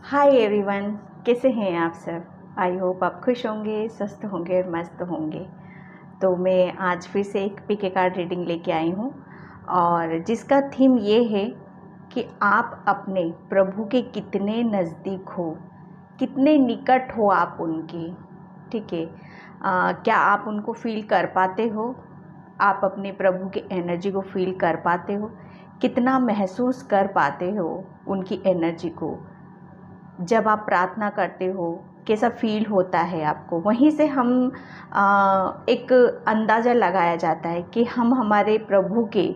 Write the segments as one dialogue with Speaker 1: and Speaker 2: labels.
Speaker 1: Hi everyone, कैसे हैं आप सब। आई होप आप खुश होंगे, स्वस्थ होंगे और मस्त होंगे। तो मैं आज फिर से एक पीके कार्ड रीडिंग लेके आई हूँ और जिसका थीम ये है कि आप अपने प्रभु के कितने नज़दीक हो, कितने निकट हो आप उनके। ठीक है, क्या आप उनको फील कर पाते हो? आप अपने प्रभु की एनर्जी को फील कर पाते हो? कितना महसूस कर पाते हो उनकी एनर्जी को? जब आप प्रार्थना करते हो कैसा फील होता है आपको? वहीं से हम एक अंदाज़ा लगाया जाता है कि हम हमारे प्रभु के,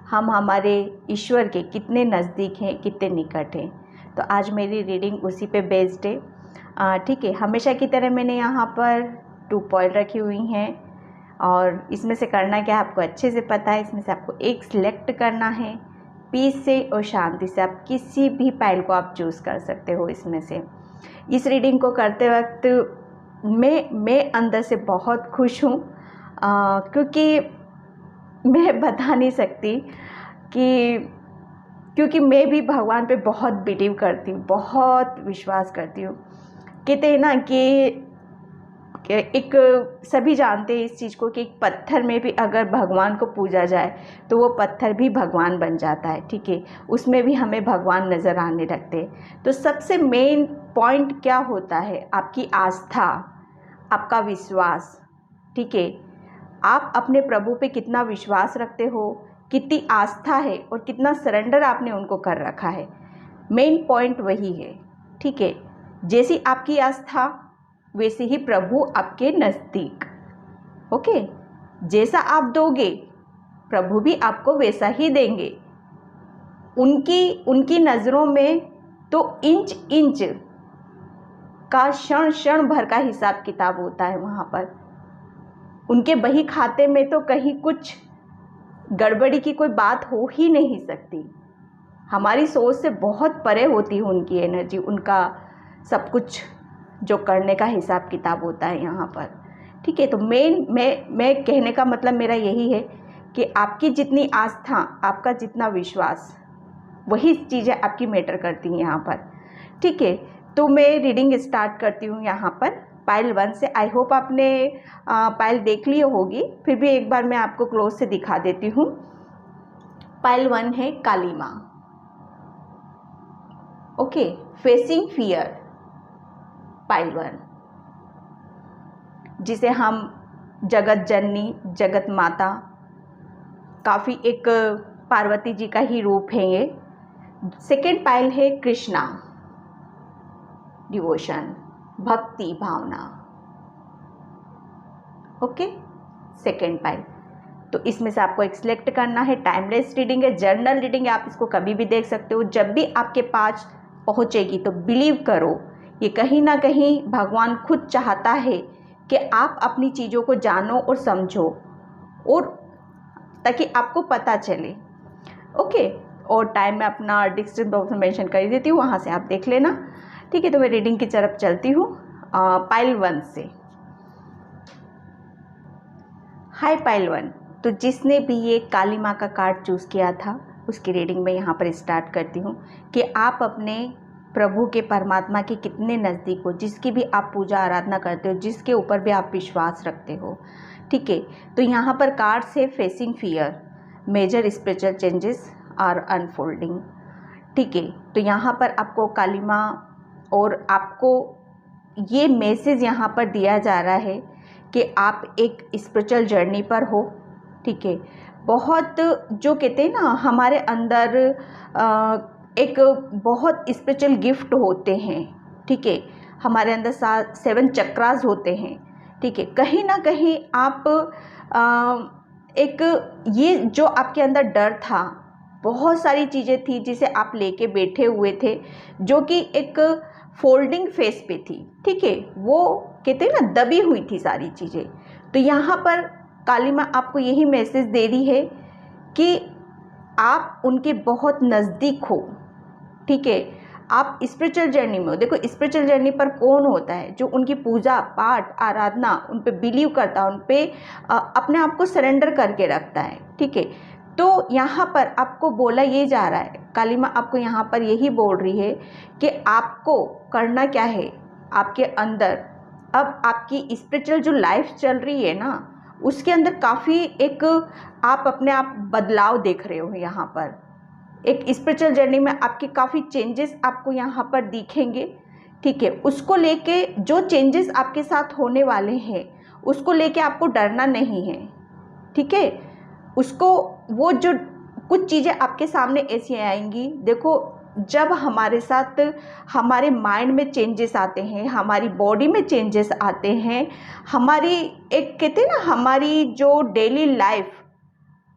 Speaker 1: हम हमारे ईश्वर के कितने नज़दीक हैं, कितने निकट हैं। तो आज मेरी रीडिंग उसी पे बेस्ड है। ठीक है, हमेशा की तरह मैंने यहाँ पर 2 पॉइंट रखी हुई हैं और इसमें से करना क्या आपको अच्छे से पता है। इसमें से आपको एक सिलेक्ट करना है। पीस से और शांति से आप किसी भी पाइल को आप चूज़ कर सकते हो इसमें से। इस रीडिंग को करते वक्त मैं अंदर से बहुत खुश हूँ, क्योंकि मैं बता नहीं सकती कि क्योंकि मैं भी भगवान पे बहुत बिलीव करती हूँ, बहुत विश्वास करती हूँ। कहते हैं ना कि एक सभी जानते हैं इस चीज़ को कि एक पत्थर में भी अगर भगवान को पूजा जाए तो वो पत्थर भी भगवान बन जाता है। ठीक है, उसमें भी हमें भगवान नज़र आने लगते हैं। तो सबसे मेन पॉइंट क्या होता है? आपकी आस्था, आपका विश्वास। ठीक है, आप अपने प्रभु पे कितना विश्वास रखते हो, कितनी आस्था है और कितना सरेंडर आपने उनको कर रखा है। मेन पॉइंट वही है। ठीक है, जैसी आपकी आस्था वैसे ही प्रभु आपके नज़दीक। ओके, जैसा आप दोगे प्रभु भी आपको वैसा ही देंगे। उनकी नज़रों में तो इंच इंच का, क्षण क्षण भर का हिसाब किताब होता है। वहाँ पर उनके बही खाते में तो कहीं कुछ गड़बड़ी की कोई बात हो ही नहीं सकती। हमारी सोच से बहुत परे होती है उनकी एनर्जी, उनका सब कुछ जो करने का हिसाब किताब होता है यहाँ पर। ठीक है, तो मैं कहने का मतलब मेरा यही है कि आपकी जितनी आस्था, आपका जितना विश्वास, वही चीज़ें आपकी मैटर करती हैं यहाँ पर। ठीक है, तो मैं रीडिंग स्टार्ट करती हूँ यहाँ पर पाइल 1 से। आई होप आपने पाइल देख ली होगी, फिर भी एक बार मैं आपको क्लोज से दिखा देती हूँ। पाइल 1 है काली माँ। ओके, फेसिंग फियर पाइल 1, जिसे हम जगत जननी, जगत माता, काफ़ी एक पार्वती जी का ही रूप है ये। सेकेंड पाइल है कृष्णा, डिवोशन, भक्ति भावना। Okay, second pile. तो इसमें से आपको एक सिलेक्ट करना है। टाइमलेस रीडिंग है, जर्नल रीडिंग है, आप इसको कभी भी देख सकते हो। जब भी आपके पास पहुंचेगी तो बिलीव करो, ये कहीं ना कहीं भगवान खुद चाहता है कि आप अपनी चीज़ों को जानो और समझो, और ताकि आपको पता चले। ओके, और टाइम में अपना डिस्क्रिप्शन बॉक्स में मेंशन कर देती हूँ, वहाँ से आप देख लेना। ठीक है, तो मैं रीडिंग की तरफ चलती हूँ पाइल 1 से। हाय पाइल 1, तो जिसने भी ये काली माँ का कार्ड चूज़ किया था उसकी रीडिंग में यहाँ पर स्टार्ट करती हूँ कि आप अपने प्रभु के, परमात्मा के कितने नज़दीक हो, जिसकी भी आप पूजा आराधना करते हो, जिसके ऊपर भी आप विश्वास रखते हो। ठीक है, तो यहाँ पर कार्ड से facing fear, major spiritual changes are unfolding. ठीक है, तो यहाँ पर आपको काली माँ और आपको ये मैसेज यहाँ पर दिया जा रहा है कि आप एक स्पिरिचुअल जर्नी पर हो। ठीक है, बहुत जो कहते हैं ना, हमारे अंदर एक बहुत स्पिरिचुअल गिफ्ट होते हैं। ठीक है, हमारे अंदर 7 चक्रास होते हैं। ठीक है, कहीं ना कहीं आप एक ये जो आपके अंदर डर था, बहुत सारी चीज़ें थी जिसे आप लेके बैठे हुए थे, जो कि एक फोल्डिंग फेस पे थी। ठीक है, वो कहते हैं ना, दबी हुई थी सारी चीज़ें। तो यहाँ पर काली माँ आपको यही मैसेज दे रही है कि आप उनके बहुत नज़दीक हो। ठीक है, आप स्पिरिचुअल जर्नी में हो। देखो, स्पिरिचुअल जर्नी पर कौन होता है? जो उनकी पूजा पाठ आराधना, उन पे बिलीव करता है, उन पे अपने आप को सरेंडर करके रखता है। ठीक है, तो यहाँ पर आपको बोला ये जा रहा है, काली माँ आपको यहाँ पर यही बोल रही है कि आपको करना क्या है आपके अंदर। अब आपकी स्पिरिचुअल जो लाइफ चल रही है ना, उसके अंदर काफ़ी एक आप अपने आप बदलाव देख रहे हो। यहाँ पर एक स्पिरिचुअल जर्नी में आपकी काफ़ी चेंजेस आपको यहाँ पर दिखेंगे, ठीक है। उसको लेके जो चेंजेस आपके साथ होने वाले हैं उसको लेके आपको डरना नहीं है, ठीक है। उसको वो जो कुछ चीज़ें आपके सामने ऐसी आएंगी, देखो जब हमारे साथ हमारे माइंड में चेंजेस आते हैं, हमारी बॉडी में चेंजेस आते हैं, हमारी एक कहते हैं ना हमारी जो डेली लाइफ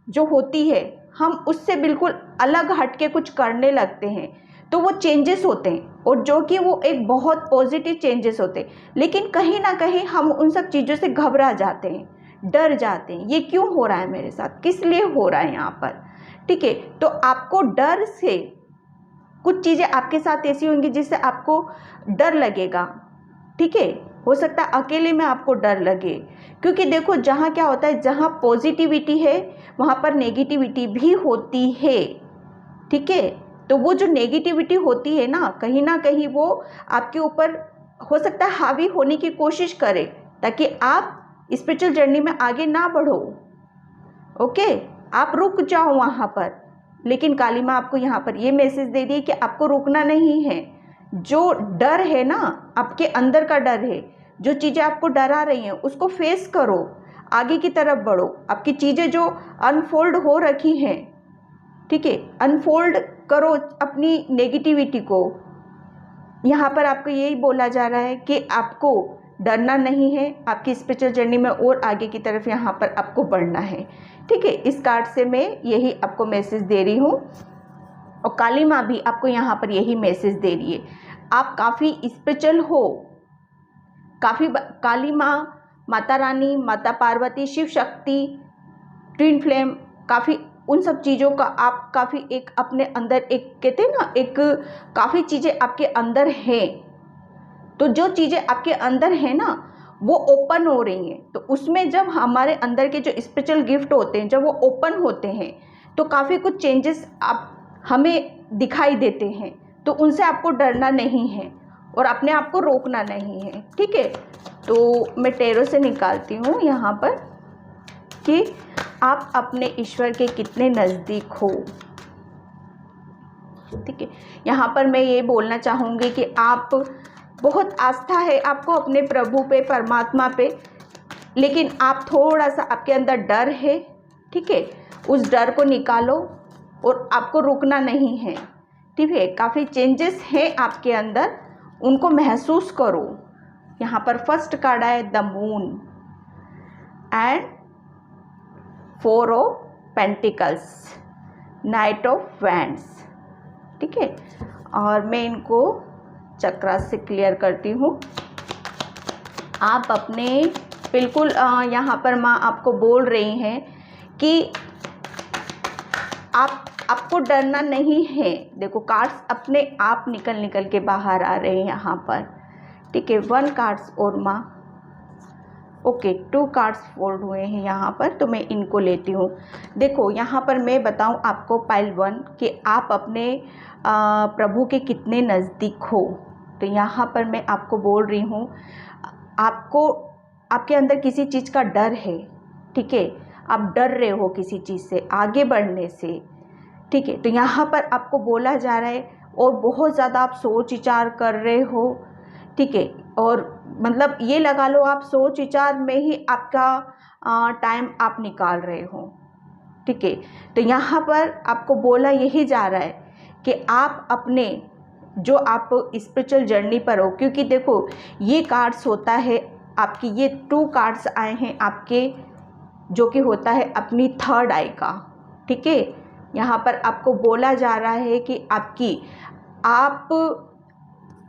Speaker 1: जो होती है हम उससे बिल्कुल अलग हट के कुछ करने लगते हैं, तो वो चेंजेस होते हैं और जो कि वो एक बहुत पॉजिटिव चेंजेस होते हैं। लेकिन कहीं ना कहीं हम उन सब चीज़ों से घबरा जाते हैं, डर जाते हैं, ये क्यों हो रहा है मेरे साथ, किस लिए हो रहा है यहाँ पर, ठीक है। तो आपको डर से कुछ चीज़ें आपके साथ ऐसी होंगी जिससे आपको डर लगेगा, ठीक है। हो सकता है अकेले में आपको डर लगे, क्योंकि देखो जहाँ क्या होता है, जहाँ पॉजिटिविटी है वहाँ पर नेगेटिविटी भी होती है, ठीक है। तो वो जो नेगेटिविटी होती है ना कहीं वो आपके ऊपर हो सकता है हावी होने की कोशिश करे, ताकि आप स्पिरिचुअल जर्नी में आगे ना बढ़ो, ओके, आप रुक जाओ वहाँ पर। लेकिन काली माँ आपको यहाँ पर ये मैसेज दे दी कि आपको रुकना नहीं है। जो डर है ना, आपके अंदर का डर है, जो चीज़ें आपको डरा रही हैं उसको फेस करो, आगे की तरफ बढ़ो। आपकी चीज़ें जो अनफोल्ड हो रखी हैं, ठीक है, अनफोल्ड करो अपनी नेगेटिविटी को। यहाँ पर आपको यही बोला जा रहा है कि आपको डरना नहीं है, आपकी स्पिरिचुअल जर्नी में और आगे की तरफ यहाँ पर आपको बढ़ना है, ठीक है। इस कार्ड से मैं यही आपको मैसेज दे रही हूँ और काली माँ भी आपको यहाँ पर यही मैसेज दे रही है। आप काफ़ी स्पिरिचुअल हो, काफ़ी काली माँ, माता रानी, माता पार्वती, शिव शक्ति, ट्विन फ्लेम, काफ़ी उन सब चीज़ों का आप काफ़ी एक अपने अंदर एक कहते हैं ना एक काफ़ी चीज़ें आपके अंदर हैं। तो जो चीज़ें आपके अंदर हैं ना वो ओपन हो रही हैं, तो उसमें जब हमारे अंदर के जो स्पिरिचुअल गिफ्ट होते हैं जब वो ओपन होते हैं तो काफ़ी कुछ चेंजेस आप हमें दिखाई देते हैं। तो उनसे आपको डरना नहीं है और अपने आप को रोकना नहीं है, ठीक है। तो मैं टैरो से निकालती हूँ यहाँ पर कि आप अपने ईश्वर के कितने नज़दीक हो, ठीक है। यहाँ पर मैं ये बोलना चाहूँगी कि आप बहुत आस्था है आपको अपने प्रभु पे, परमात्मा पे, लेकिन आप थोड़ा सा आपके अंदर डर है, ठीक है। उस डर को निकालो और आपको रुकना नहीं है, ठीक है। काफ़ी चेंजेस हैं आपके अंदर, उनको महसूस करो। यहाँ पर फर्स्ट कार्ड है the moon and 4 of pentacles, night of wands, ठीक है। और मैं इनको चक्रा से क्लियर करती हूँ। आप अपने बिल्कुल यहाँ पर माँ आपको बोल रही हैं कि आपको डरना नहीं है। देखो कार्ड्स अपने आप निकल के बाहर आ रहे हैं यहाँ पर, ठीक है। 1 कार्ड्स और माँ, ओके 2 कार्ड्स फोल्ड हुए हैं यहाँ पर, तो मैं इनको लेती हूँ। देखो यहाँ पर मैं बताऊँ आपको पाइल 1 कि आप अपने प्रभु के कितने नज़दीक हो। तो यहाँ पर मैं आपको बोल रही हूँ आपको आपके अंदर किसी चीज़ का डर है, ठीक है। आप डर रहे हो किसी चीज़ से आगे बढ़ने से, ठीक है। तो यहाँ पर आपको बोला जा रहा है और बहुत ज़्यादा आप सोच विचार कर रहे हो, ठीक है। और मतलब ये लगा लो आप सोच विचार में ही आपका टाइम आप निकाल रहे हो, ठीक है। तो यहाँ पर आपको बोला यही जा रहा है कि आप अपने जो आप स्पिरिचुअल जर्नी पर हो, क्योंकि देखो ये कार्ड्स होता है आपकी, ये 2 कार्ड्स आए हैं आपके जो कि होता है अपनी थर्ड आई का, ठीक है। यहाँ पर आपको बोला जा रहा है कि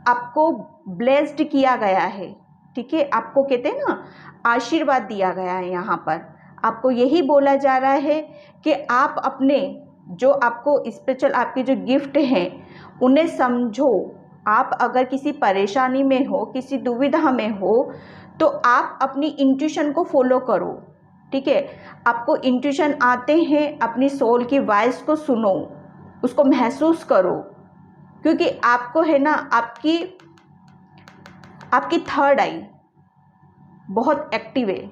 Speaker 1: आपको ब्लेस्ड किया गया है, ठीक है। आपको कहते हैं ना आशीर्वाद दिया गया है। यहाँ पर आपको यही बोला जा रहा है कि आप अपने जो आपको स्पिरिचुअल आपके जो गिफ्ट हैं उन्हें समझो। आप अगर किसी परेशानी में हो, किसी दुविधा में हो, तो आप अपनी इंट्यूशन को फॉलो करो, ठीक है। आपको इंट्यूशन आते हैं, अपनी सोल की वॉइस को सुनो, उसको महसूस करो, क्योंकि आपको है ना आपकी थर्ड आई बहुत एक्टिव है।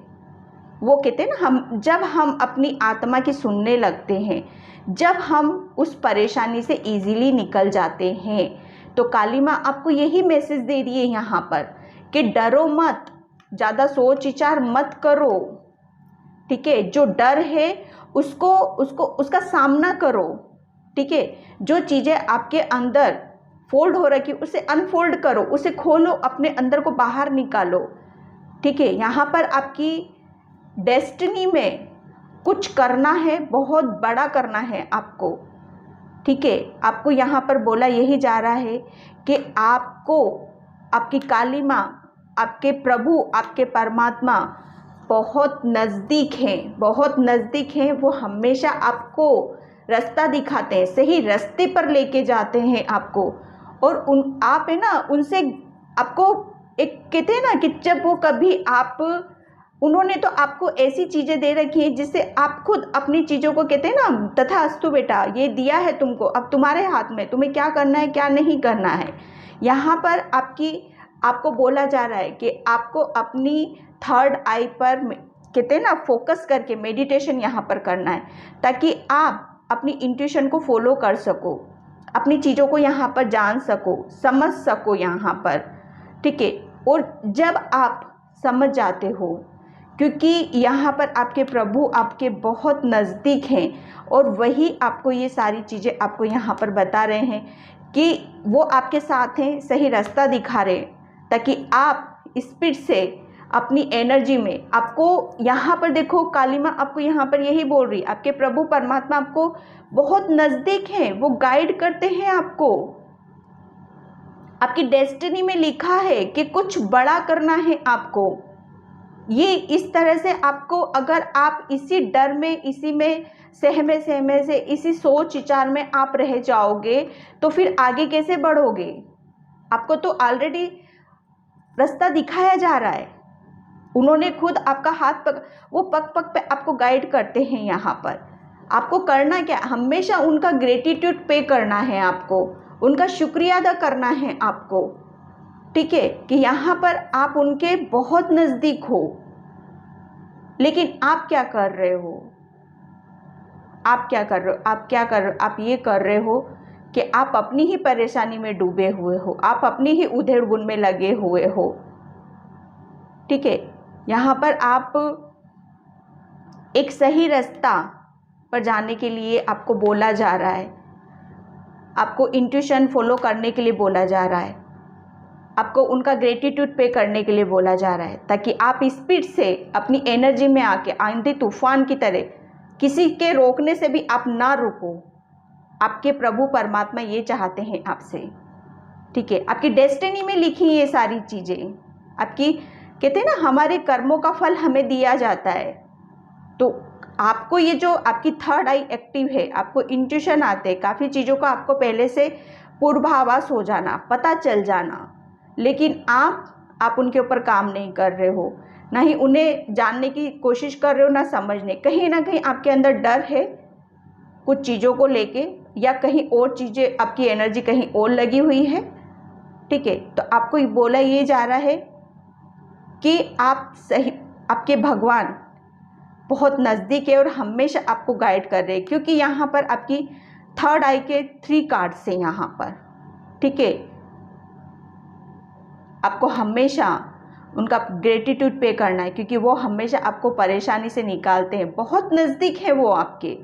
Speaker 1: वो कहते हैं ना, जब हम अपनी आत्मा की सुनने लगते हैं, जब हम उस परेशानी से इजीली निकल जाते हैं, तो काली माँ आपको यही मैसेज दे रही है यहाँ पर कि डरो मत, ज़्यादा सोच विचार मत करो, ठीक है। जो डर है उसका सामना करो, ठीक है। जो चीज़ें आपके अंदर फोल्ड हो रखी उसे अनफोल्ड करो, उसे खोलो, अपने अंदर को बाहर निकालो, ठीक है। यहाँ पर आपकी डेस्टिनी में कुछ करना है, बहुत बड़ा करना है आपको, ठीक है। आपको यहाँ पर बोला यही जा रहा है कि आपको आपकी काली माँ, आपके प्रभु, आपके परमात्मा बहुत नज़दीक हैं, बहुत नज़दीक हैं। वो हमेशा आपको रास्ता दिखाते हैं, सही रास्ते पर लेके जाते हैं आपको। और आप है ना उनसे आपको एक कहते हैं ना कि जब वो कभी उन्होंने तो आपको ऐसी चीज़ें दे रखी हैं जिससे आप खुद अपनी चीज़ों को कहते हैं ना, तथास्तु बेटा, ये दिया है तुमको, अब तुम्हारे हाथ में, तुम्हें क्या करना है क्या नहीं करना है। यहाँ पर आपको बोला जा रहा है कि आपको अपनी थर्ड आई पर कहते हैं ना फोकस करके मेडिटेशन यहाँ पर करना है, ताकि आप अपनी इंट्यूशन को फॉलो कर सको, अपनी चीज़ों को यहाँ पर जान सको, समझ सको यहाँ पर, ठीक है। और जब आप समझ जाते हो, क्योंकि यहाँ पर आपके प्रभु आपके बहुत नज़दीक हैं और वही आपको ये सारी चीज़ें आपको यहाँ पर बता रहे हैं कि वो आपके साथ हैं, सही रास्ता दिखा रहे हैं, ताकि आप स्पीड से अपनी एनर्जी में, आपको यहाँ पर देखो काली माँ आपको यहाँ पर यही बोल रही, आपके प्रभु परमात्मा आपको बहुत नज़दीक हैं, वो गाइड करते हैं आपको। आपकी डेस्टिनी में लिखा है कि कुछ बड़ा करना है आपको। ये इस तरह से आपको, अगर आप इसी डर में, इसी में सहमे से, इसी सोच विचार में आप रह जाओगे, तो फिर आगे कैसे बढ़ोगे। आपको तो ऑलरेडी रास्ता दिखाया जा रहा है, उन्होंने खुद आपका हाथ वो पग पग पे आपको गाइड करते हैं। यहाँ पर आपको करना क्या, हमेशा उनका ग्रेटिट्यूड पे करना है आपको, उनका शुक्रिया अदा करना है आपको, ठीक है, कि यहाँ पर आप उनके बहुत नज़दीक हो। लेकिन आप क्या कर रहे हो, आप ये कर रहे हो कि आप अपनी ही परेशानी में डूबे हुए हो, आप अपनी ही उधेड़-बुन में लगे हुए हो, ठीक है। यहाँ पर आप एक सही रास्ता पर जाने के लिए आपको बोला जा रहा है, आपको इंट्यूशन फॉलो करने के लिए बोला जा रहा है, आपको उनका ग्रेटिट्यूड पे करने के लिए बोला जा रहा है, ताकि आप स्पीड से अपनी एनर्जी में आके आंधी तूफान की तरह किसी के रोकने से भी आप ना रुको। आपके प्रभु परमात्मा ये चाहते हैं आपसे, ठीक है। आपकी डेस्टिनी में लिखी ये सारी चीज़ें, आपकी कहते हैं ना हमारे कर्मों का फल हमें दिया जाता है। तो आपको ये जो आपकी थर्ड आई एक्टिव है, आपको इंट्यूशन आते हैं, काफ़ी चीज़ों का आपको पहले से पूर्वाभास हो जाना, पता चल जाना, लेकिन आप उनके ऊपर काम नहीं कर रहे हो, ना ही उन्हें जानने की कोशिश कर रहे हो, ना समझने। कहीं ना कहीं आपके अंदर डर है कुछ चीज़ों को लेके, या कहीं और चीज़ें, आपकी एनर्जी कहीं और लगी हुई है, ठीक है। तो आपको बोला ये जा रहा है कि आप सही, आपके भगवान बहुत नज़दीक है और हमेशा आपको गाइड कर रहे हैं, क्योंकि यहाँ पर आपकी थर्ड आई के 3 कार्ड्स हैं यहाँ पर, ठीक है। आपको हमेशा उनका ग्रेटिट्यूड पे करना है, क्योंकि वो हमेशा आपको परेशानी से निकालते हैं, बहुत नज़दीक है वो आपके।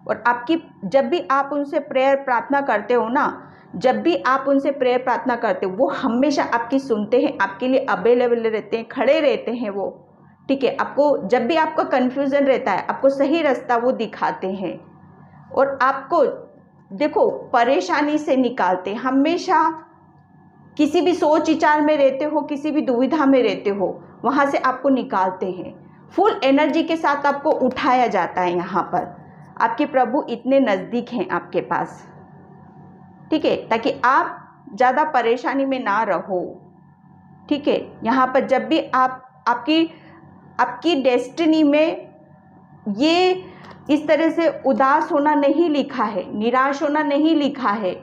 Speaker 1: और आपकी जब भी आप उनसे प्रेयर प्रार्थना करते हो ना, जब भी आप उनसे प्रेयर प्रार्थना करते हो, वो हमेशा आपकी सुनते हैं, आपके लिए अवेलेबल रहते हैं, खड़े रहते हैं वो, ठीक है। आपको जब भी आपका कन्फ्यूज़न रहता है, आपको सही रास्ता वो दिखाते हैं और आपको देखो परेशानी से निकालते हैं। हमेशा किसी भी सोच विचार में रहते हो, किसी भी दुविधा में रहते हो, वहाँ से आपको निकालते हैं, फुल एनर्जी के साथ आपको उठाया जाता है। यहाँ पर आपके प्रभु इतने नज़दीक हैं आपके पास, ठीक है, ताकि आप ज़्यादा परेशानी में ना रहो, ठीक है। यहाँ पर जब भी आपकी डेस्टिनी में ये इस तरह से उदास होना नहीं लिखा है, निराश होना नहीं लिखा है।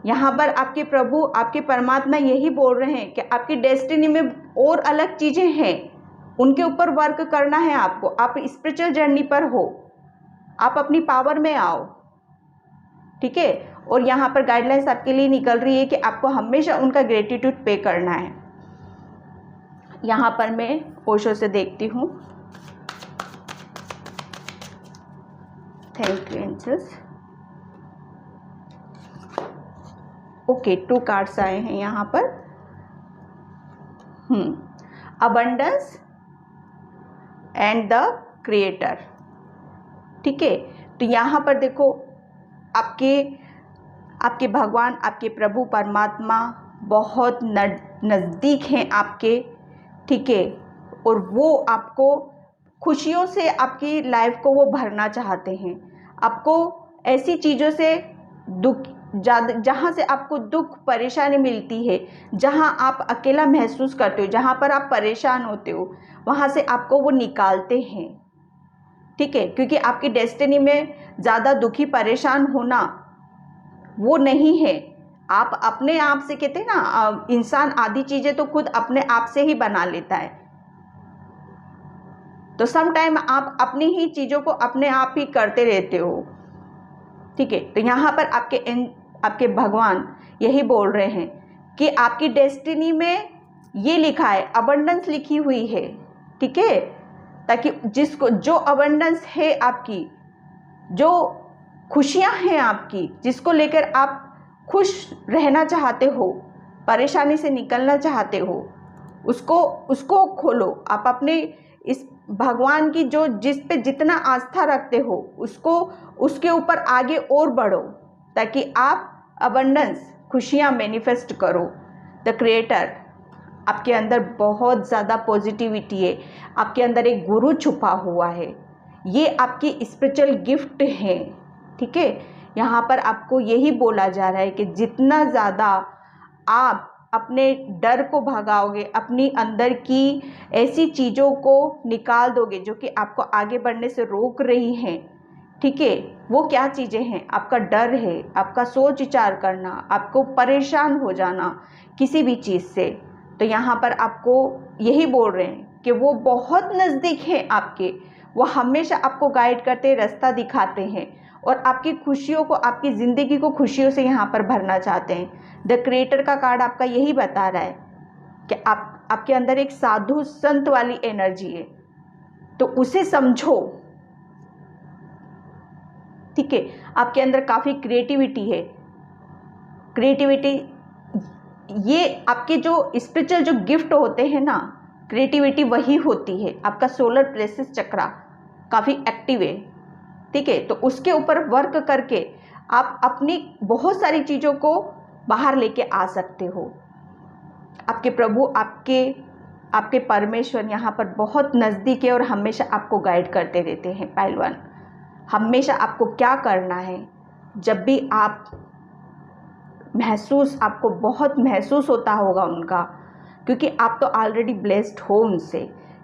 Speaker 1: यहाँ पर आपके प्रभु, आपके परमात्मा यही बोल रहे हैं कि आपकी डेस्टिनी में और अलग चीज़ें हैं, उनके ऊपर वर्क करना है आपको। आप स्पिरिचुअल जर्नी पर हो, आप अपनी पावर में आओ, ठीक है। और यहाँ पर गाइडलाइंस आपके लिए निकल रही है कि आपको हमेशा उनका ग्रेटिट्यूड पे करना है। यहाँ पर मैं ओशो से देखती हूँ। Thank you angels. Okay, 2 cards आए हैं यहाँ पर। अबंडेंस एंड द क्रिएटर, ठीक है। तो यहाँ पर देखो, आपके भगवान, आपके प्रभु परमात्मा बहुत नज़दीक हैं आपके, ठीक है। और वो आपको खुशियों से आपकी लाइफ को वो भरना चाहते हैं। आपको ऐसी चीज़ों से दुख, जहाँ से आपको दुख परेशानी मिलती है, जहाँ आप अकेला महसूस करते हो, जहाँ पर आप परेशान होते हो, वहाँ से आपको वो निकालते हैं, ठीक है। क्योंकि आपकी डेस्टिनी में ज़्यादा दुखी परेशान होना वो नहीं है। आप अपने आप से, कहते हैं ना, इंसान आधी चीज़ें तो खुद अपने आप से ही बना लेता है। तो सम टाइम आप अपनी ही चीज़ों को अपने आप ही करते रहते हो, ठीक है। तो यहाँ पर आपके भगवान यही बोल रहे हैं कि आपकी डेस्टिनी में ये लिखा है, अबंडेंस लिखी हुई है, ठीक है। ताकि जो अबंडेंस है आपकी, जो खुशियाँ हैं आपकी, जिसको लेकर आप खुश रहना चाहते हो, परेशानी से निकलना चाहते हो, उसको खोलो। आप अपने इस भगवान की जिस पे जितना आस्था रखते हो, उसके ऊपर आगे और बढ़ो, ताकि आप अबंडेंस, खुशियाँ मैनिफेस्ट करो। द क्रिएटर, आपके अंदर बहुत ज़्यादा पॉजिटिविटी है, आपके अंदर एक गुरु छुपा हुआ है, ये आपकी स्पिरिचुअल गिफ्ट है, ठीक है। यहाँ पर आपको यही बोला जा रहा है कि जितना ज़्यादा आप अपने डर को भगाओगे, अपनी अंदर की ऐसी चीज़ों को निकाल दोगे जो कि आपको आगे बढ़ने से रोक रही हैं, ठीक है। वो क्या चीज़ें हैं? आपका डर है, आपका सोच विचार करना, आपको परेशान हो जाना किसी भी चीज़ से। तो यहाँ पर आपको यही बोल रहे हैं कि वो बहुत नज़दीक हैं आपके, वो हमेशा आपको गाइड करते, रास्ता दिखाते हैं और आपकी खुशियों को, आपकी ज़िंदगी को खुशियों से यहाँ पर भरना चाहते हैं। द क्रिएटर का कार्ड आपका यही बता रहा है कि आपके अंदर एक साधु संत वाली एनर्जी है, तो उसे समझो, ठीक है। आपके अंदर काफ़ी क्रिएटिविटी है। क्रिएटिविटी, ये आपके जो स्पिरिचुअल जो गिफ्ट होते हैं ना, क्रिएटिविटी वही होती है। आपका सोलर प्लेक्सस चक्रा काफ़ी एक्टिव है, ठीक है। तो उसके ऊपर वर्क करके आप अपनी बहुत सारी चीज़ों को बाहर लेके आ सकते हो। आपके प्रभु, आपके परमेश्वर यहाँ पर बहुत नज़दीक है और हमेशा आपको गाइड करते रहते हैं। पहलवान, हमेशा आपको क्या करना है, जब भी आप आपको बहुत महसूस होता होगा उनका, क्योंकि आप तो ऑलरेडी ब्लेस्ड हो उनसे।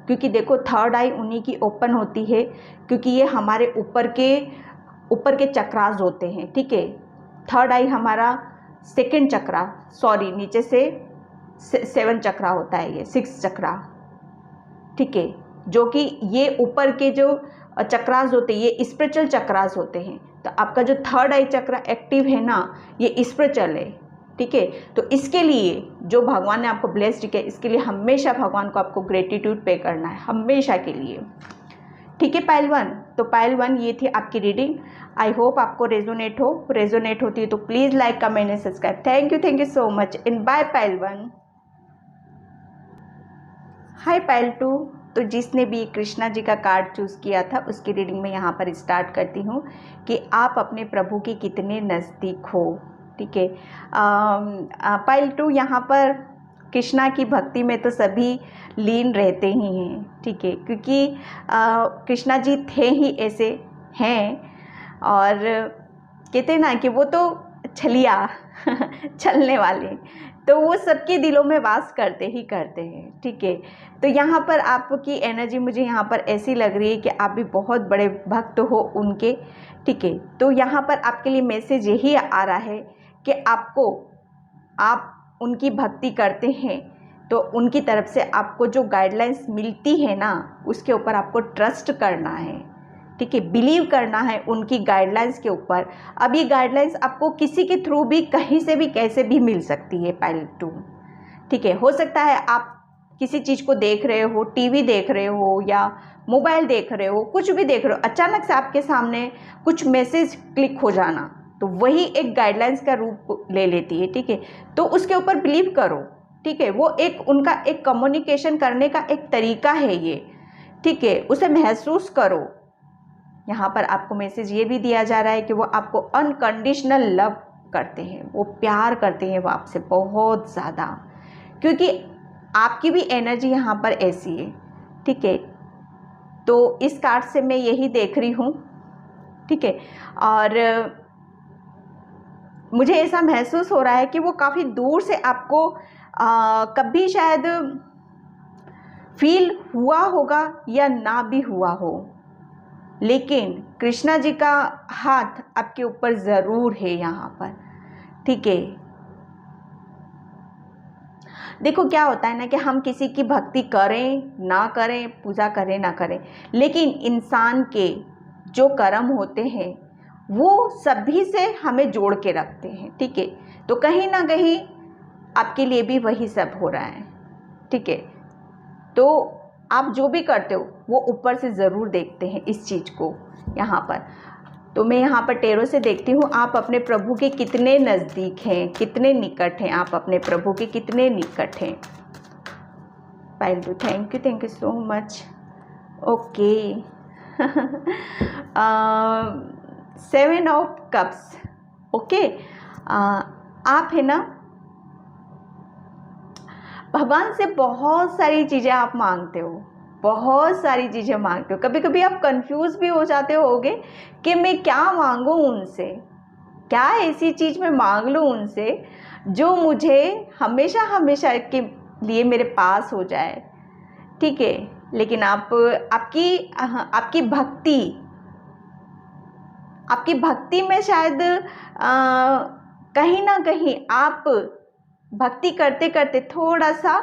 Speaker 1: क्योंकि देखो, थर्ड आई उन्हीं की ओपन होती है, क्योंकि ये हमारे ऊपर के चक्रास होते हैं, ठीक है। थर्ड आई हमारा सेकंड चक्रा, सॉरी, नीचे से 7 चक्रा होता है, ये 6 चक्रा, ठीक है। जो कि ये ऊपर के जो चक्रास होते हैं, ये स्पिरिचुअल चक्रास होते हैं। तो आपका जो थर्ड आई चक्रा एक्टिव है ना, ये स्पिरिचुअल है, ठीक है। तो इसके लिए जो भगवान ने आपको ब्लेस्ड किया, इसके लिए हमेशा भगवान को आपको ग्रेटिट्यूड पे करना है, हमेशा के लिए, ठीक है पहलवान। तो पहलवान, ये थी आपकी रीडिंग। आई होप आपको रेजोनेट होती है तो please like, comment and subscribe. Thank you so much and bye पहलवान। हाय पहल 2। तो जिसने भी कृष्णा जी का कार्ड चूज़ किया था, उसकी रीडिंग में यहाँ पर स्टार्ट करती हूँ कि आप अपने प्रभु के कितने नज़दीक हो, ठीक है। पहल 2, यहाँ पर कृष्णा की भक्ति में तो सभी लीन रहते ही हैं, ठीक है। क्योंकि कृष्णा जी थे ही ऐसे हैं, और कहते हैं ना कि वो तो छलिया चलने वाले, तो वो सबके दिलों में वास करते ही करते हैं, ठीक है। तो यहाँ पर आपकी एनर्जी मुझे यहाँ पर ऐसी लग रही है कि आप भी बहुत बड़े भक्त हो उनके, ठीक है। तो यहाँ पर आपके लिए मैसेज यही आ रहा है कि आप उनकी भक्ति करते हैं तो उनकी तरफ से आपको जो गाइडलाइंस मिलती है ना, उसके ऊपर आपको ट्रस्ट करना है, ठीक है, बिलीव करना है उनकी गाइडलाइंस के ऊपर। अब ये गाइडलाइंस आपको किसी के थ्रू भी, कहीं से भी, कैसे भी मिल सकती है पायलट 2, ठीक है। हो सकता है आप किसी चीज़ को देख रहे हो, टीवी देख रहे हो या मोबाइल देख रहे हो, कुछ भी देख रहे हो, अचानक से आपके सामने कुछ मैसेज क्लिक हो जाना, तो वही एक गाइडलाइंस का रूप ले लेती है, ठीक है। तो उसके ऊपर बिलीव करो, ठीक है। वो एक उनका एक कम्युनिकेशन करने का एक तरीका है ये, ठीक है, उसे महसूस करो। यहाँ पर आपको मैसेज ये भी दिया जा रहा है कि वो आपको अनकंडीशनल लव करते हैं, वो प्यार करते हैं वो आपसे बहुत ज़्यादा, क्योंकि आपकी भी एनर्जी यहाँ पर ऐसी है, ठीक है। तो इस कार्ड से मैं यही देख रही हूँ, ठीक है। और मुझे ऐसा महसूस हो रहा है कि वो काफ़ी दूर से आपको कभी शायद फील हुआ होगा या ना भी हुआ हो, लेकिन कृष्णा जी का हाथ आपके ऊपर ज़रूर है यहाँ पर, ठीक है। देखो क्या होता है ना कि हम किसी की भक्ति करें ना करें, पूजा करें ना करें, लेकिन इंसान के जो कर्म होते हैं वो सभी से हमें जोड़ के रखते हैं, ठीक है। तो कहीं ना कहीं आपके लिए भी वही सब हो रहा है, ठीक है। तो आप जो भी करते हो वो ऊपर से ज़रूर देखते हैं इस चीज़ को यहाँ पर। तो मैं यहाँ पर टेरो से देखती हूँ आप अपने प्रभु के कितने नज़दीक हैं, कितने निकट हैं, आप अपने प्रभु के कितने निकट हैं। पायलटू thank you so much. Okay 7 of cups, okay. आप है ना भगवान से बहुत सारी चीज़ें आप मांगते हो, बहुत सारी चीज़ें मांगते हो। कभी कभी आप कंफ्यूज भी हो जाते होगे कि मैं क्या मांगूं उनसे, क्या ऐसी चीज़ मैं मांग लूँ उनसे जो मुझे हमेशा हमेशा के लिए मेरे पास हो जाए, ठीक है। लेकिन आपकी भक्ति में शायद कहीं ना कहीं आप भक्ति करते करते थोड़ा सा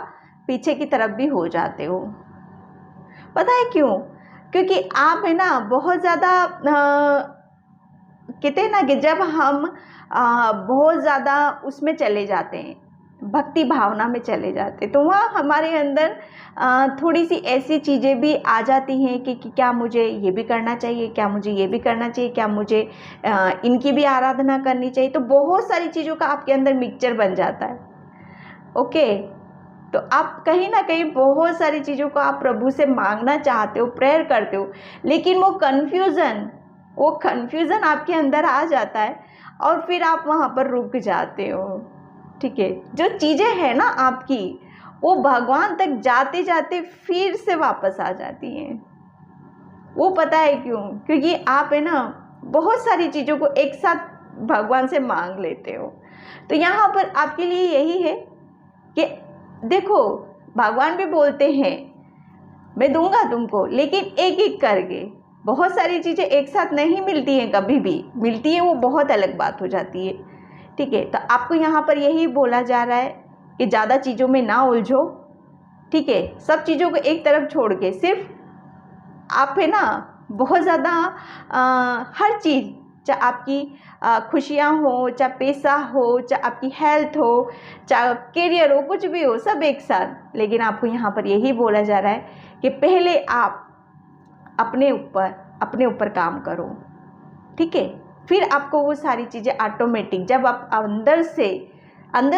Speaker 1: पीछे की तरफ भी हो जाते हो। पता है क्यों? क्योंकि आप है ना बहुत ज़्यादा कहते हैं ना कि जब हम बहुत ज़्यादा उसमें चले जाते हैं, भक्ति भावना में चले जाते, तो वहाँ हमारे अंदर थोड़ी सी ऐसी चीज़ें भी आ जाती हैं कि क्या मुझे ये भी करना चाहिए, क्या मुझे ये भी करना चाहिए, क्या मुझे इनकी भी आराधना करनी चाहिए। तो बहुत सारी चीज़ों का आपके अंदर मिक्सचर बन जाता है, ओके। तो आप कहीं ना कहीं बहुत सारी चीज़ों को आप प्रभु से मांगना चाहते हो, प्रेयर करते हो, लेकिन वो कन्फ्यूज़न आपके अंदर आ जाता है और फिर आप वहाँ पर रुक जाते हो, ठीक है। जो चीज़ें हैं ना आपकी, वो भगवान तक जाते जाते फिर से वापस आ जाती हैं। वो पता है क्यों? क्योंकि आप है ना बहुत सारी चीज़ों को एक साथ भगवान से मांग लेते हो। तो यहाँ पर आपके लिए यही है कि देखो भगवान भी बोलते हैं मैं दूंगा तुमको, लेकिन एक एक करके। बहुत सारी चीज़ें एक साथ नहीं मिलती हैं, कभी भी मिलती है वो बहुत अलग बात हो जाती है, ठीक है। तो आपको यहाँ पर यही बोला जा रहा है कि ज़्यादा चीज़ों में ना उलझो, ठीक है। सब चीज़ों को एक तरफ छोड़ के सिर्फ आप है ना बहुत ज़्यादा हर चीज़, चाहे आपकी खुशियाँ हो, चाहे पैसा हो, चाहे आपकी हेल्थ हो, चाहे करियर हो, कुछ भी हो, सब एक साथ। लेकिन आपको यहाँ पर यही बोला जा रहा है कि पहले आप अपने ऊपर काम करो, ठीक है। फिर आपको वो सारी चीज़ें ऑटोमेटिक, जब आप अंदर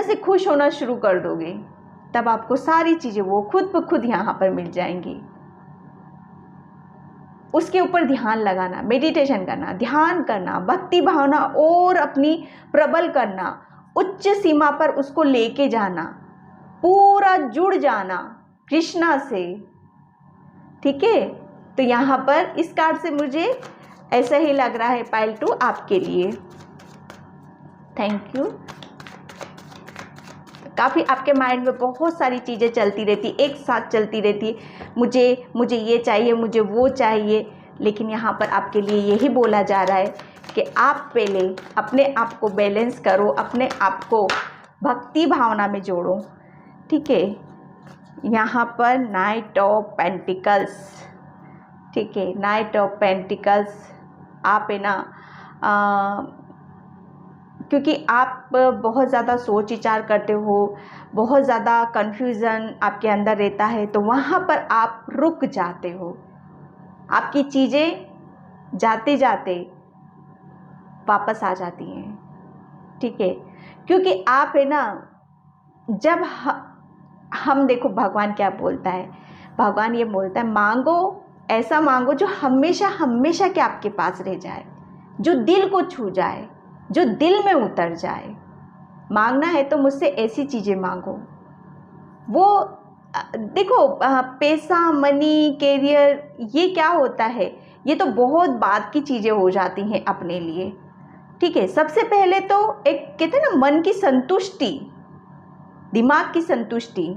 Speaker 1: से खुश होना शुरू कर दोगे, तब आपको सारी चीज़ें वो खुद ब खुद यहाँ पर मिल जाएंगी। उसके ऊपर ध्यान लगाना, मेडिटेशन करना, ध्यान करना, भक्ति भावना और अपनी प्रबल करना, उच्च सीमा पर उसको लेके जाना, पूरा जुड़ जाना कृष्णा से, ठीक है। तो यहाँ पर इस कार्ड से मुझे ऐसा ही लग रहा है पायलटू आपके लिए। Thank you. काफ़ी आपके माइंड में बहुत सारी चीज़ें चलती रहती, एक साथ चलती रहती, मुझे ये चाहिए, मुझे वो चाहिए। लेकिन यहाँ पर आपके लिए यही बोला जा रहा है कि आप पहले अपने आप को बैलेंस करो, अपने आप को भक्ति भावना में जोड़ो। ठीक है, यहाँ पर नाइट ऑफ पेंटिकल्स, ठीक है, नाइट ऑफ पेंटिकल्स। आप है ना क्योंकि आप बहुत ज़्यादा सोच विचार करते हो, बहुत ज़्यादा कन्फ्यूज़न आपके अंदर रहता है, तो वहाँ पर आप रुक जाते हो। आपकी चीज़ें जाते जाते वापस आ जाती हैं। ठीक है, क्योंकि आप है ना, जब हम देखो भगवान क्या बोलता है, भगवान ये बोलता है मांगो, ऐसा मांगो जो हमेशा हमेशा के आपके पास रह जाए, जो दिल को छू जाए, जो दिल में उतर जाए। मांगना है तो मुझसे ऐसी चीज़ें मांगो। वो देखो पैसा, मनी, कैरियर, ये क्या होता है, ये तो बहुत बाद की चीज़ें हो जाती हैं अपने लिए। ठीक है, सबसे पहले तो एक कहते हैं ना मन की संतुष्टि, दिमाग की संतुष्टि,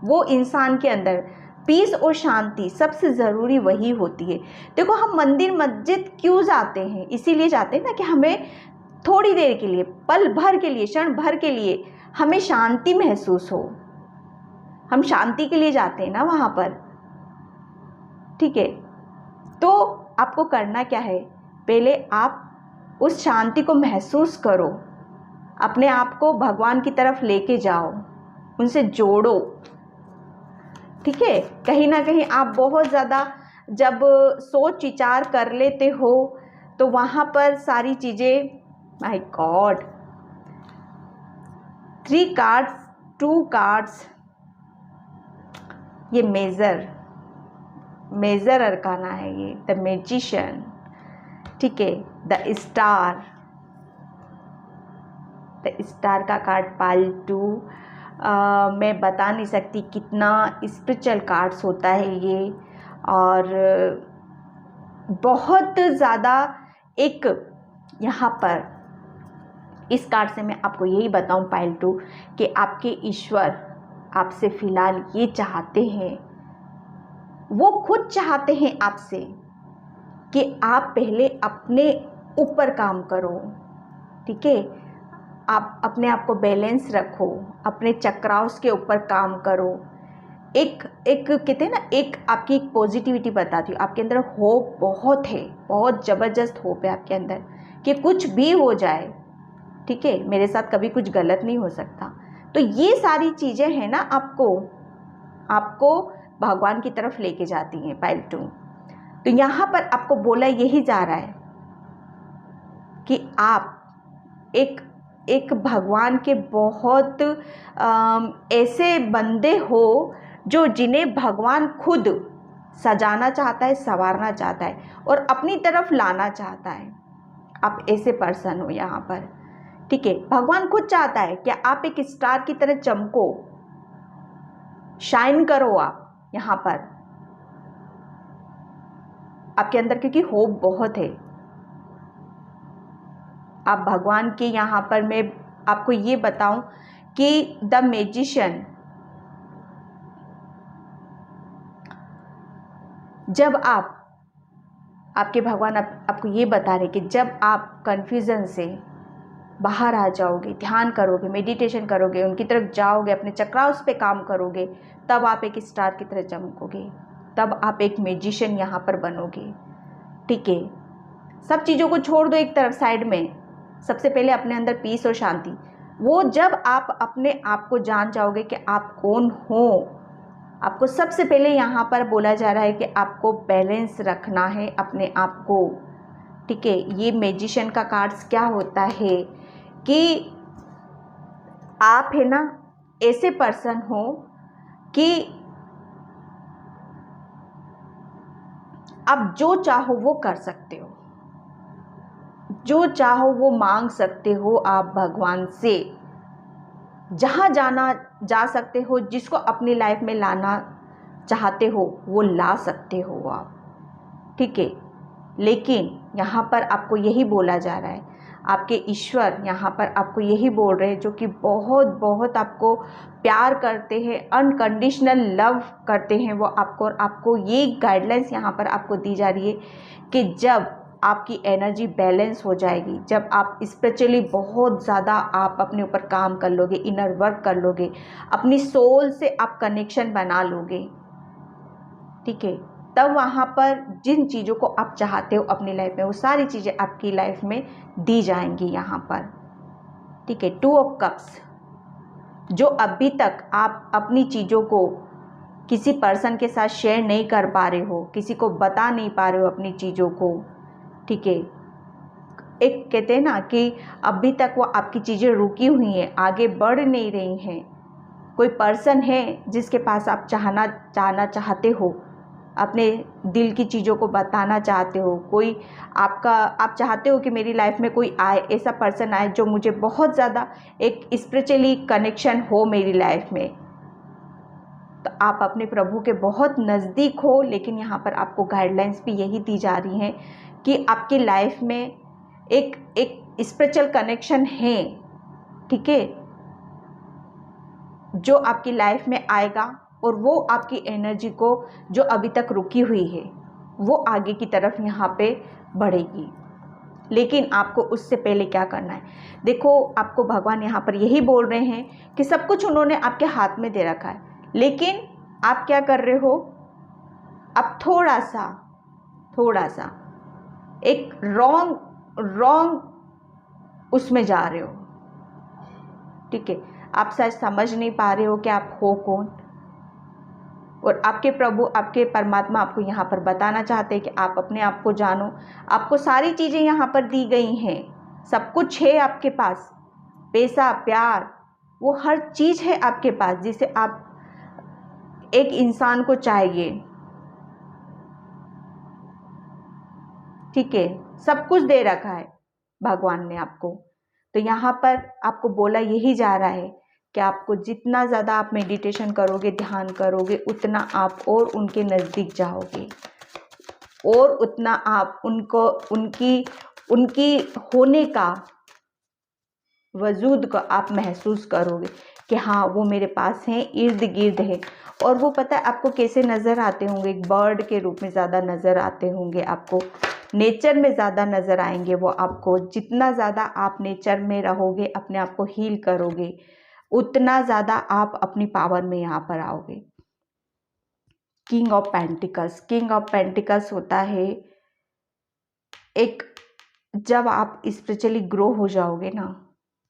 Speaker 1: वो इंसान के अंदर पीस और शांति सबसे ज़रूरी वही होती है। देखो हम मंदिर मस्जिद क्यों जाते हैं, इसीलिए जाते हैं ना कि हमें थोड़ी देर के लिए, पल भर के लिए, क्षण भर के लिए हमें शांति महसूस हो। हम शांति के लिए जाते हैं ना वहाँ पर। ठीक है, तो आपको करना क्या है, पहले आप उस शांति को महसूस करो, अपने आप को भगवान की तरफ लेके जाओ, उनसे जोड़ो। ठीक है, कहीं ना कहीं आप बहुत ज़्यादा जब सोच विचार कर लेते हो तो वहाँ पर सारी चीज़ें, माय गॉड, 3 कार्ड्स, 2 कार्ड्स, ये मेजर अरकाना है, ये द मैजिशियन। ठीक है, द स्टार का कार्ड पाइल 2। मैं बता नहीं सकती कितना स्पिरिचुअल कार्ड्स होता है ये, और बहुत ज़्यादा एक यहाँ पर इस कार्ड से मैं आपको यही बताऊं पाइल 2 कि आपके ईश्वर आपसे फ़िलहाल ये चाहते हैं, वो खुद चाहते हैं आपसे कि आप पहले अपने ऊपर काम करो। ठीक है, आप अपने आप को बैलेंस रखो, अपने चक्राओं के ऊपर काम करो। एक कहते हैं ना, एक आपकी एक पॉजिटिविटी बताती हूँ, आपके अंदर होप बहुत है, बहुत ज़बरदस्त होप है आपके अंदर कि कुछ भी हो जाए, ठीक है, मेरे साथ कभी कुछ गलत नहीं हो सकता। तो ये सारी चीज़ें हैं ना, आपको भगवान की तरफ लेके जाती हैं पाइल 2। तो यहाँ पर आपको बोला यही जा रहा है कि आप एक भगवान के बहुत ऐसे बंदे हो जो जिन्हें भगवान खुद सजाना चाहता है, संवारना चाहता है और अपनी तरफ लाना चाहता है। आप ऐसे पर्सन हो यहाँ पर। ठीक है, भगवान खुद चाहता है कि आप एक स्टार की तरह चमको, शाइन करो आप यहाँ पर आपके अंदर, क्योंकि होप बहुत है। आप भगवान के यहाँ पर, मैं आपको ये बताऊं कि द मैजिशियन, जब आपके भगवान आपको ये बता रहे कि जब आप कन्फ्यूज़न से बाहर आ जाओगे, ध्यान करोगे, मेडिटेशन करोगे, उनकी तरफ जाओगे, अपने चक्राउस पे काम करोगे, तब आप एक स्टार की तरह चमकोगे, तब आप एक मैजिशियन यहाँ पर बनोगे। ठीक है, सब चीज़ों को छोड़ दो एक तरफ साइड में, सबसे पहले अपने अंदर पीस और शांति। वो जब आप अपने आप को जान जाओगे कि आप कौन हो, आपको सबसे पहले यहाँ पर बोला जा रहा है कि आपको बैलेंस रखना है अपने आप को। ठीक है, ये मैजिशियन का कार्ड्स क्या होता है कि आप है ना ऐसे पर्सन हो कि आप जो चाहो वो कर सकते हो, जो चाहो वो मांग सकते हो आप भगवान से, जहाँ जाना जा सकते हो, जिसको अपनी लाइफ में लाना चाहते हो वो ला सकते हो आप। ठीक है, लेकिन यहाँ पर आपको यही बोला जा रहा है, आपके ईश्वर यहाँ पर आपको यही बोल रहे हैं, जो कि बहुत बहुत आपको प्यार करते हैं, अनकंडीशनल लव करते हैं वो आपको। और आपको ये गाइडलाइंस यहाँ पर आपको दी जा रही है कि जब आपकी एनर्जी बैलेंस हो जाएगी, जब आप स्पिरिचुअली बहुत ज़्यादा आप अपने ऊपर काम कर लोगे, इनर वर्क कर लोगे, अपनी सोल से आप कनेक्शन बना लोगे, ठीक है, तब वहाँ पर जिन चीज़ों को आप चाहते हो अपनी लाइफ में, वो सारी चीज़ें आपकी लाइफ में दी जाएंगी यहाँ पर, ठीक है। 2 ऑफ कप्स, जो अभी तक आप अपनी चीज़ों को किसी पर्सन के साथ शेयर नहीं कर पा रहे हो, किसी को बता नहीं पा रहे हो अपनी चीज़ों को, ठीक है। एक कहते हैं ना कि अभी तक वो आपकी चीज़ें रुकी हुई हैं, आगे बढ़ नहीं रही हैं। कोई पर्सन है जिसके पास आप जाना चाहते हो, अपने दिल की चीज़ों को बताना चाहते हो, कोई आप चाहते हो कि मेरी लाइफ में कोई आए, ऐसा पर्सन आए जो मुझे बहुत ज़्यादा एक स्पिरिचुअली कनेक्शन हो मेरी लाइफ में, तो आप अपने प्रभु के बहुत नज़दीक हो। लेकिन यहाँ पर आपको गाइडलाइंस भी यही दी जा रही हैं कि आपकी लाइफ में एक स्पिरिचुअल कनेक्शन है, ठीक है, जो आपकी लाइफ में आएगा और वो आपकी एनर्जी को जो अभी तक रुकी हुई है वो आगे की तरफ यहाँ पे बढ़ेगी। लेकिन आपको उससे पहले क्या करना है, देखो आपको भगवान यहाँ पर यही बोल रहे हैं कि सब कुछ उन्होंने आपके हाथ में दे रखा है, लेकिन आप क्या कर रहे हो, आप थोड़ा सा एक रॉन्ग उसमें जा रहे हो, ठीक है। आप शायद समझ नहीं पा रहे हो कि आप हो कौन, और आपके प्रभु, आपके परमात्मा आपको यहाँ पर बताना चाहते हैं कि आप अपने आप को जानो। आपको सारी चीज़ें यहाँ पर दी गई हैं, सब कुछ है आपके पास, पैसा, प्यार, वो हर चीज़ है आपके पास जिसे आप एक इंसान को चाहिए, ठीक है। सब कुछ दे रखा है भगवान ने आपको। तो यहाँ पर आपको बोला यही जा रहा है कि आपको जितना ज़्यादा आप मेडिटेशन करोगे, ध्यान करोगे, उतना आप और उनके नज़दीक जाओगे, और उतना आप उनकी होने का, वजूद को आप महसूस करोगे कि हाँ वो मेरे पास हैं, इर्द गिर्द है। और वो पता है आपको कैसे नज़र आते होंगे, एक बर्ड के रूप में ज़्यादा नज़र आते होंगे आपको, नेचर में ज़्यादा नज़र आएंगे वो आपको। जितना ज़्यादा आप नेचर में रहोगे, अपने आप को हील करोगे, उतना ज़्यादा आप अपनी पावर में यहाँ पर आओगे। किंग ऑफ पेंटिकल्स होता है एक, जब आप स्पिरिचुअली ग्रो हो जाओगे ना,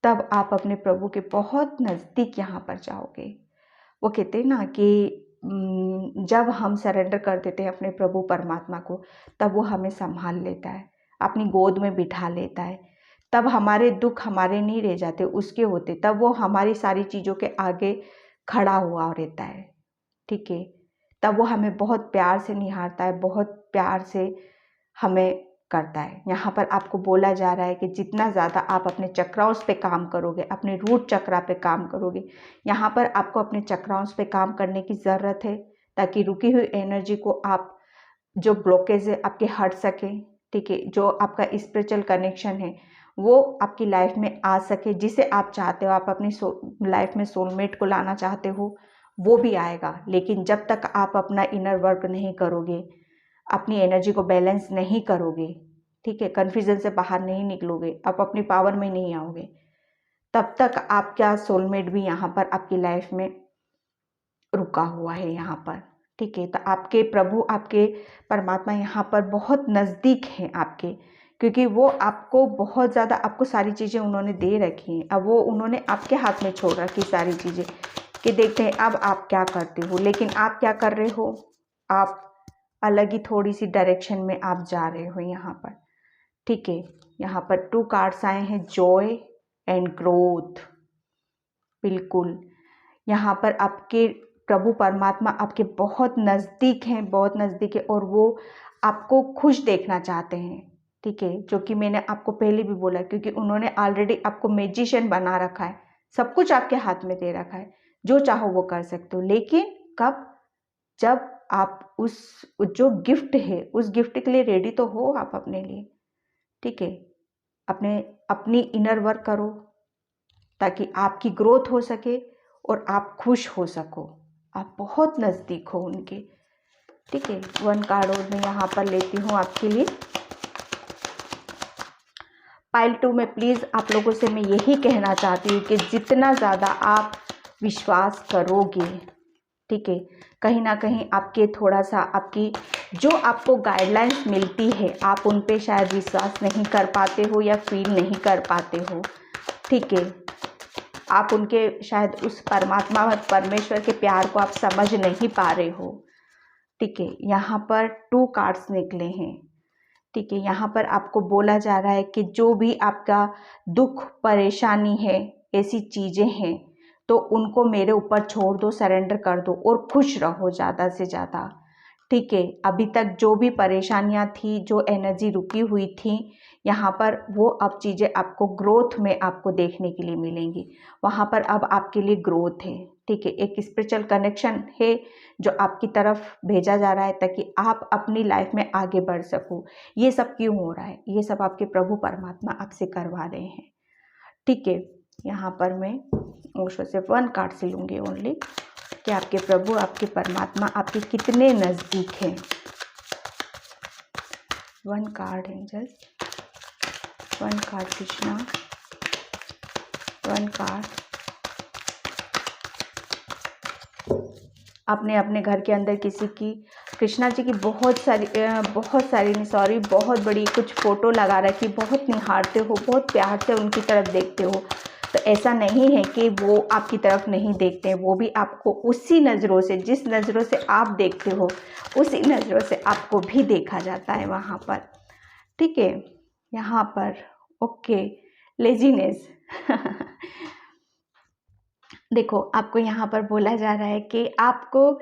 Speaker 1: तब आप अपने प्रभु के बहुत नज़दीक यहाँ पर जाओगे। वो कहते हैं ना कि जब हम सरेंडर कर देते हैं अपने प्रभु परमात्मा को, तब वो हमें संभाल लेता है, अपनी गोद में बिठा लेता है। तब हमारे दुख हमारे नहीं रह जाते, उसके होते, तब वो हमारी सारी चीज़ों के आगे खड़ा हुआ रहता है, ठीक है। तब वो हमें बहुत प्यार से निहारता है, बहुत प्यार से हमें करता है। यहाँ पर आपको बोला जा रहा है कि जितना ज़्यादा आप अपने चक्राउंस पे काम करोगे, अपने रूट चक्रा पे काम करोगे, यहाँ पर आपको अपने चक्राउंस पे काम करने की ज़रूरत है, ताकि रुकी हुई एनर्जी को आप, जो ब्लॉकेज है आपके, हट सके, ठीक है। जो आपका स्पिरिचुअल कनेक्शन है वो आपकी लाइफ में आ सके, जिसे आप चाहते हो, आप अपनी लाइफ में सोलमेट को लाना चाहते हो, वो भी आएगा। लेकिन जब तक आप अपना इनर वर्क नहीं करोगे, अपनी एनर्जी को बैलेंस नहीं करोगे, ठीक है, कन्फ्यूजन से बाहर नहीं निकलोगे, आप अपनी पावर में नहीं आओगे, तब तक आपका सोलमेट भी यहाँ पर आपकी लाइफ में रुका हुआ है यहाँ पर, ठीक है। तो आपके प्रभु, आपके परमात्मा यहाँ पर बहुत नज़दीक हैं आपके, क्योंकि वो आपको बहुत ज़्यादा, आपको सारी चीज़ें उन्होंने दे रखी हैं। अब वो उन्होंने आपके हाथ में छोड़ रखी सारी चीज़ें, कि देखते हैं अब आप क्या करते हो। लेकिन आप क्या कर रहे हो, आप अलग ही थोड़ी सी डायरेक्शन में आप जा रहे हो यहाँ पर, ठीक है। यहाँ पर 2 कार्ड्स आए हैं, जॉय एंड ग्रोथ। बिल्कुल यहाँ पर आपके प्रभु परमात्मा आपके बहुत नज़दीक हैं, बहुत नज़दीक है, और वो आपको खुश देखना चाहते हैं, ठीक है। जो कि मैंने आपको पहले भी बोला, क्योंकि उन्होंने ऑलरेडी आपको मैजिशियन बना रखा है, सब कुछ आपके हाथ में दे रखा है, जो चाहो वो कर सकते हो। लेकिन कब, जब आप उस जो गिफ्ट है, उस गिफ्ट के लिए रेडी तो हो आप अपने लिए, ठीक है। अपनी इनर वर्क करो ताकि आपकी ग्रोथ हो सके और आप खुश हो सको। आप बहुत नज़दीक हो उनके। ठीक है, 1 कार्ड और मैं यहाँ पर लेती हूँ आपके लिए। पाइल 2 में प्लीज़ आप लोगों से मैं यही कहना चाहती हूँ कि जितना ज़्यादा आप विश्वास करोगे, ठीक है, कहीं ना कहीं आपके थोड़ा सा आपकी जो आपको गाइडलाइंस मिलती है आप उन पे शायद विश्वास नहीं कर पाते हो या फील नहीं कर पाते हो। ठीक है, आप उनके शायद उस परमात्मा परमेश्वर के प्यार को आप समझ नहीं पा रहे हो। ठीक है, यहाँ पर 2 कार्ड्स निकले हैं। ठीक है, यहाँ पर आपको बोला जा रहा है कि जो भी आपका दुख परेशानी है, ऐसी चीज़ें हैं तो उनको मेरे ऊपर छोड़ दो, सरेंडर कर दो और खुश रहो ज़्यादा से ज़्यादा। ठीक है, अभी तक जो भी परेशानियाँ थी, जो एनर्जी रुकी हुई थी यहाँ पर, वो अब चीज़ें आपको ग्रोथ में आपको देखने के लिए मिलेंगी। वहाँ पर अब आपके लिए ग्रोथ है। ठीक है, एक स्पिरिचुअल कनेक्शन है जो आपकी तरफ भेजा जा रहा है ताकि आप अपनी लाइफ में आगे बढ़ सको। ये सब क्यों हो रहा है? ये सब आपके प्रभु परमात्मा आपसे करवा रहे हैं। ठीक है, यहाँ पर मैं ओशो से 1 कार्ड से लूँगी ओनली कि आपके प्रभु आपके परमात्मा आपके कितने नज़दीक हैं। 1 card angels, 1 card Krishna, 1 card. आपने अपने घर के अंदर किसी की, कृष्णा जी की बहुत बड़ी कुछ फ़ोटो लगा रखी, बहुत निहारते हो, बहुत प्यार से उनकी तरफ देखते हो। तो ऐसा नहीं है कि वो आपकी तरफ नहीं देखते हैं, वो भी आपको उसी नज़रों से, जिस नज़रों से आप देखते हो उसी नज़रों से आपको भी देखा जाता है वहाँ पर। ठीक है, यहाँ पर ओके, लेजीनेस देखो, आपको यहाँ पर बोला जा रहा है कि आपको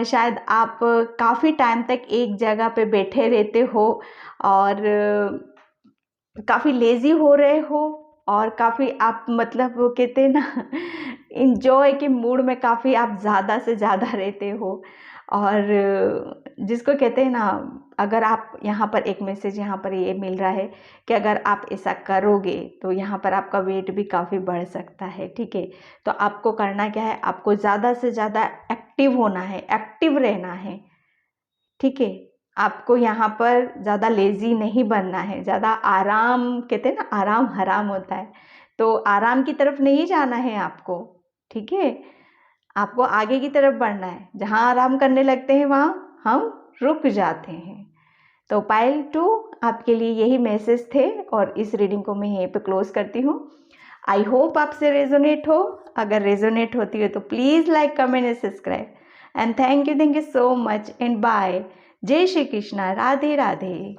Speaker 1: शायद आप काफ़ी टाइम तक एक जगह पे बैठे रहते हो और काफ़ी लेज़ी हो रहे हो और काफ़ी आप मतलब वो कहते हैं ना इंजॉय के मूड में काफ़ी आप ज़्यादा से ज़्यादा रहते हो। और जिसको कहते हैं ना, अगर आप यहाँ पर एक मैसेज यहाँ पर ये मिल रहा है कि अगर आप ऐसा करोगे तो यहाँ पर आपका वेट भी काफ़ी बढ़ सकता है। ठीक है, तो आपको करना क्या है, आपको ज़्यादा से ज़्यादा एक्टिव होना है, एक्टिव रहना है। ठीक है, आपको यहाँ पर ज़्यादा लेज़ी नहीं बनना है, ज़्यादा आराम, कहते हैं ना आराम हराम होता है, तो आराम की तरफ नहीं जाना है आपको। ठीक है, आपको आगे की तरफ बढ़ना है। जहाँ आराम करने लगते हैं वहाँ हम रुक जाते हैं। तो पाइल 2 आपके लिए यही मैसेज थे और इस रीडिंग को मैं यहीं पे क्लोज करती हूँ। आई होप आपसे रेजोनेट हो। अगर रेजोनेट होती है तो please like, comment and subscribe. And thank you so much and bye. जय श्री कृष्णा, राधे राधे।